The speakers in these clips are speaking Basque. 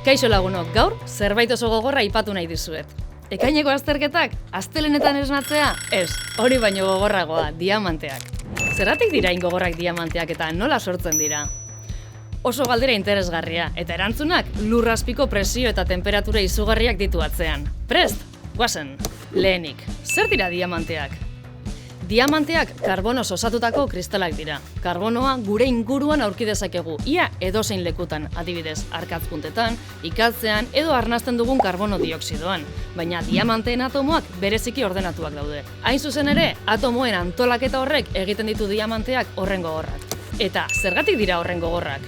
Kaixo lagunok, gaur zerbait oso gogorra aipatu nahi dizuet. Ekaineko azterketak, astelenetan esnatzea? Ez, hori baino gogorragoa, diamanteak. Zergatik dira gogorrak diamanteak eta nola sortzen dira? Oso galdera interesgarria, eta erantzunak lurrazpiko presio eta temperatura izugarriak ditu atzean. Prest, guazen! Lehenik, zer dira diamanteak? Diamanteak karbonoz osatutako kristalak dira. Karbonoa gure inguruan aurki dezakegu, ia edozein lekutan, adibidez, arkatz-puntetan, ikatzean edo arnasten dugun karbono dioxidoan. Baina diamanteen atomoak bereziki ordenatuak daude. Hain zuzen ere, atomoen antolaketa horrek egiten ditu diamanteak horren gogorrak. Eta zergatik dira horren gogorrak?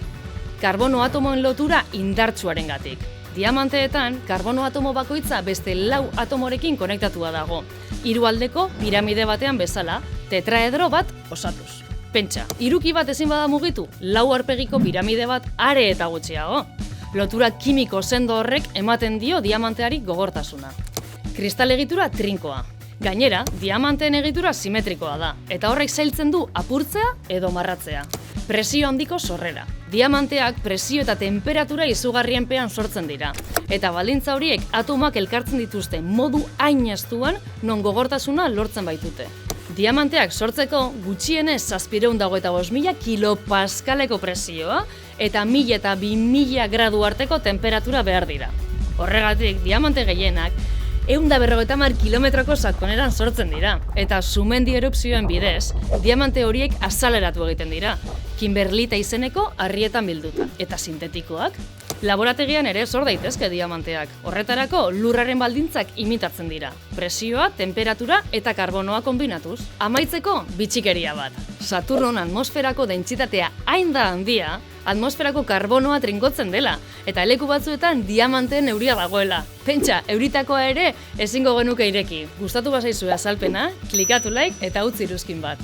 Karbono atomoen lotura indartsuarengatik. Diamanteetan, karbono atomo bakoitza beste 4 atomorekin konektatua dago. 3 aldeko piramide batean bezala, tetraedro bat osatuz. Pentsa, hiruki bat ezin bada mugitu, 4 aurpegiko piramide bat are eta gutxiago. Lotura kimiko sendo horrek ematen dio diamanteari gogortasuna. Kristal egitura trinkoa. Gainera, diamanteen egitura simetrikoa da, eta horrek zailtzen du apurtzea edo marratzea. Presio handiko sorrera. Diamanteak presio eta temperatura izugarrienpean sortzen dira. Eta baldintza horiek atomoak elkartzen dituzte modu hain estuan non gogortasuna lortzen baitute. Diamanteak sortzeko gutxienez 725.000 kilopaskaleko presioa eta 1000 eta 2000 gradu arteko temperatura behar dira. Horregatik, diamante gehienak 150 kilometroko sakoneran sortzen dira, eta sumendi erupzioen bidez, diamante horiek azaleratu egiten dira, kimberlita izeneko harrietan bilduta. Eta sintetikoak? Laborategian ere sor daitezke diamanteak. Horretarako lurraren baldintzak imitatzen dira. Presioa, temperatura eta karbonoa kombinatuz. Amaitzeko, bitxikeria bat. Saturnon atmosferako dentsitatea hain da handia, atmosferako karbonoa trinkotzen dela, eta leku batzuetan diamanteen euria dagoela. Pentsa, euritakoa ere ezingo genuke ireki. Gustatu bazaizue azalpena, klikatu like eta utzi iruzkin bat.